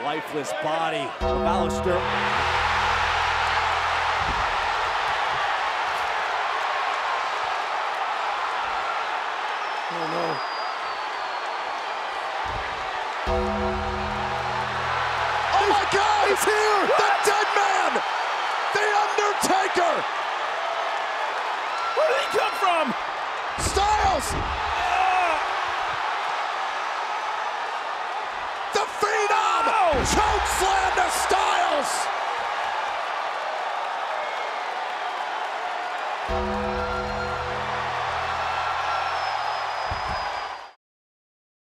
lifeless body of Alistair. Oh no. Oh my God! He's here! The dead man! The Undertaker! Where did he come from? Styles! The Phenom! Oh! Choke slam to Styles!